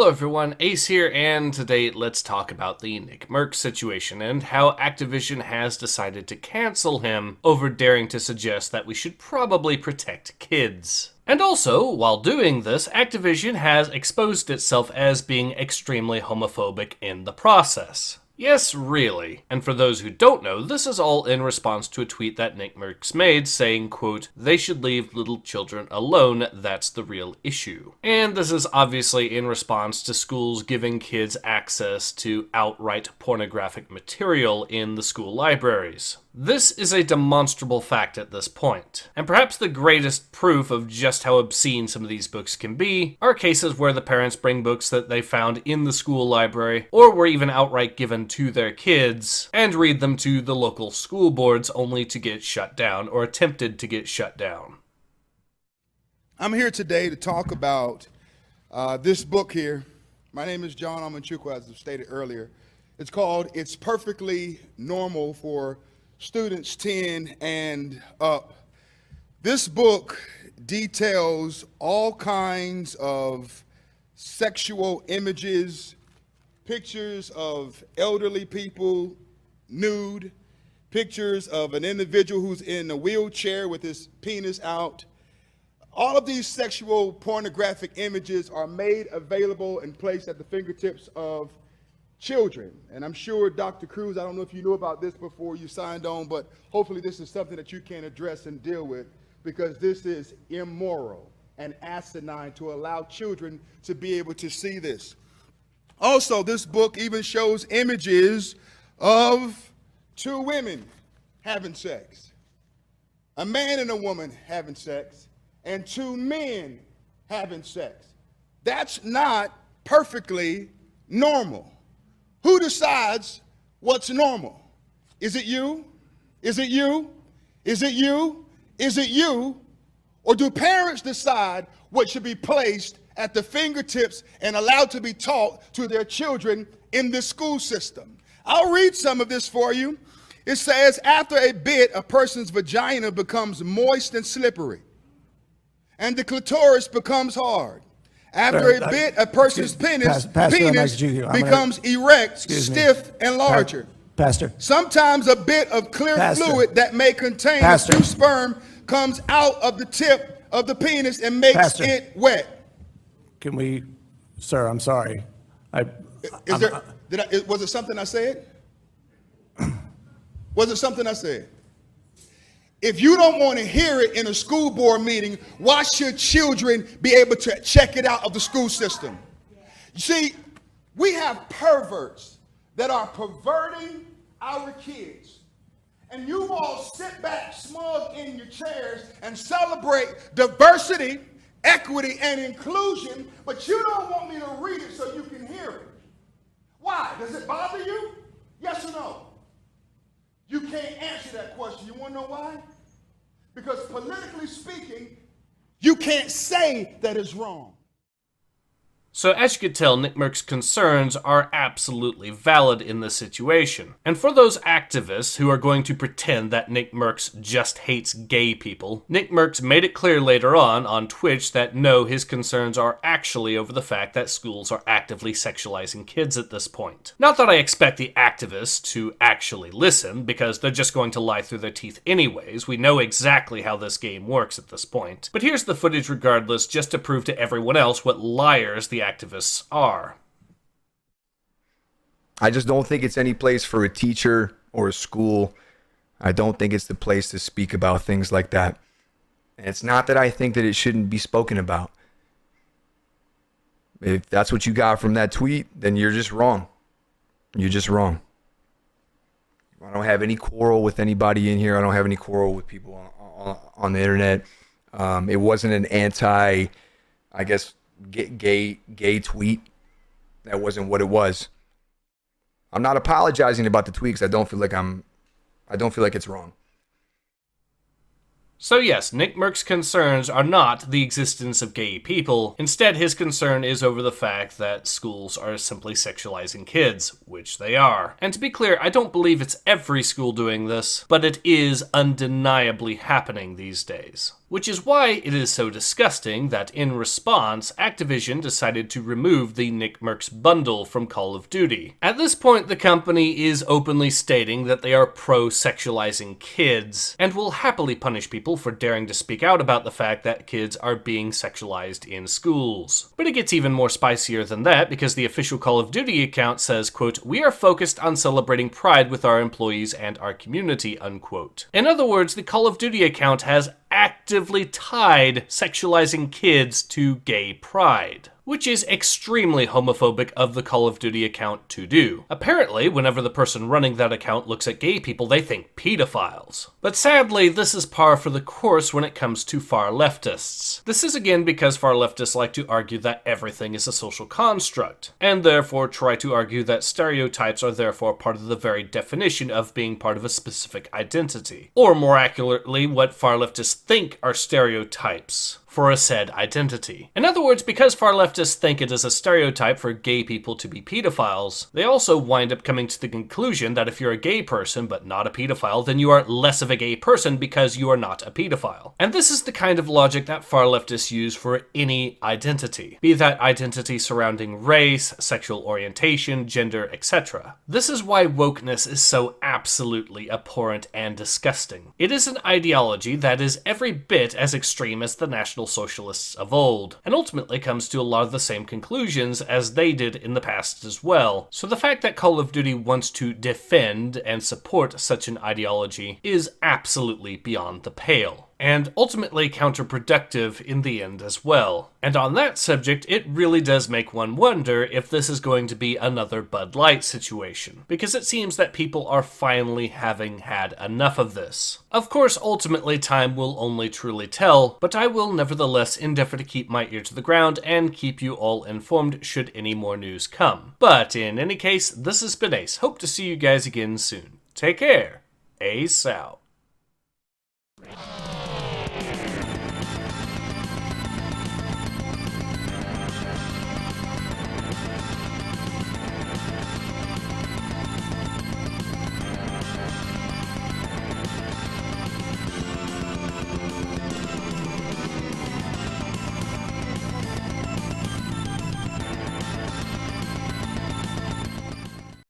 Hello everyone, Ace here, and today let's talk about the NICKMERCS situation and how Activision has decided to cancel him over daring to suggest that we should probably protect kids. And also, while doing this, Activision has exposed itself as being extremely homophobic in the process. Yes, really. And for those who don't know, this is all in response to a tweet that NICKMERCS made saying, quote, "They should leave little children alone, that's the real issue." And this is obviously in response to schools giving kids access to outright pornographic material in the school libraries. This is a demonstrable fact at this point, and perhaps the greatest proof of just how obscene some of these books can be are cases where the parents bring books that they found in the school library, or were even outright given to their kids, and read them to the local school boards only to get shut down, or attempted to get shut down. I'm here today to talk about this book here. My name is John Amanchukwu, as I stated earlier. It's called It's Perfectly Normal for Students 10 and Up. This book details all kinds of sexual images, pictures of elderly people nude, pictures of an individual who's in a wheelchair with his penis out. All of these sexual pornographic images are made available and placed at the fingertips of children. And I'm sure, Dr. Cruz, I don't know if you knew about this before you signed on, but hopefully this is something that you can address and deal with, because this is immoral and asinine to allow children to be able to see this. Also, this book even shows images of two women having sex, a man and a woman having sex, and two men having sex. That's not perfectly normal. Who decides what's normal? Is it you? Is it you? Is it you? Is it you? Or do parents decide what should be placed at the fingertips and allowed to be taught to their children in this school system? I'll read some of this for you. It says, after a bit, a person's vagina becomes moist and slippery, and the clitoris becomes hard. After a bit, a person's penis becomes erect, stiff, and larger. Pastor. Sometimes a bit of clear fluid that may contain a few sperm comes out of the tip of the penis and makes it wet. Can we, sir, I'm sorry. Was it something I said? Was it something I said? If you don't want to hear it in a school board meeting, why should children be able to check it out of the school system? You see, we have perverts that are perverting our kids. And you all sit back smug in your chairs and celebrate diversity, equity, and inclusion, but you don't want me to read it so you can hear it. Why? Does it bother you? Yes or no? You can't answer that question. You want to know why? Because politically speaking, you can't say that it's wrong. So as you could tell, NICKMERCS' concerns are absolutely valid in this situation. And for those activists who are going to pretend that NICKMERCS just hates gay people, NICKMERCS made it clear later on Twitch that no, his concerns are actually over the fact that schools are actively sexualizing kids at this point. Not that I expect the activists to actually listen, because they're just going to lie through their teeth anyways. We know exactly how this game works at this point. But here's the footage regardless, just to prove to everyone else what liars the activists are. I just don't think it's any place for a teacher or a school. I don't think it's the place to speak about things like that. And it's not that I think that it shouldn't be spoken about. If that's what you got from that tweet, then you're just wrong. You're just wrong. I don't have any quarrel with anybody in here. I don't have any quarrel with people on the internet. It wasn't an anti, I guess, gay tweet. That wasn't what it was. I'm not apologizing about the tweets. I don't feel like it's wrong. So yes, NICKMERCS' concerns are not the existence of gay people. Instead, his concern is over the fact that schools are simply sexualizing kids, which they are. And to be clear, I don't believe it's every school doing this, but it is undeniably happening these days. Which is why it is so disgusting that in response, Activision decided to remove the NICKMERCS bundle from Call of Duty. At this point, the company is openly stating that they are pro-sexualizing kids, and will happily punish people for daring to speak out about the fact that kids are being sexualized in schools. But it gets even more spicier than that, because the official Call of Duty account says, quote, "We are focused on celebrating pride with our employees and our community," unquote. In other words, the Call of Duty account has actively tied sexualizing kids to gay pride, which is extremely homophobic of the Call of Duty account to do. Apparently, whenever the person running that account looks at gay people, they think pedophiles. But sadly, this is par for the course when it comes to far leftists. This is again because far leftists like to argue that everything is a social construct, and therefore try to argue that stereotypes are therefore part of the very definition of being part of a specific identity. Or more accurately, what far leftists think are stereotypes for a said identity. In other words, because far leftists think it is a stereotype for gay people to be pedophiles, they also wind up coming to the conclusion that if you're a gay person but not a pedophile, then you are less of a gay person because you are not a pedophile. And this is the kind of logic that far leftists use for any identity, be that identity surrounding race, sexual orientation, gender, etc. This is why wokeness is so absolutely abhorrent and disgusting. It is an ideology that is every bit as extreme as the National Socialists of old, and ultimately comes to a lot of the same conclusions as they did in the past as well. So the fact that Call of Duty wants to defend and support such an ideology is absolutely beyond the pale, and ultimately counterproductive in the end as well. And on that subject, it really does make one wonder if this is going to be another Bud Light situation, because it seems that people are finally having had enough of this. Of course, ultimately time will only truly tell, but I will nevertheless endeavor to keep my ear to the ground and keep you all informed should any more news come. But in any case, this has been Ace. Hope to see you guys again soon. Take care. Ace out.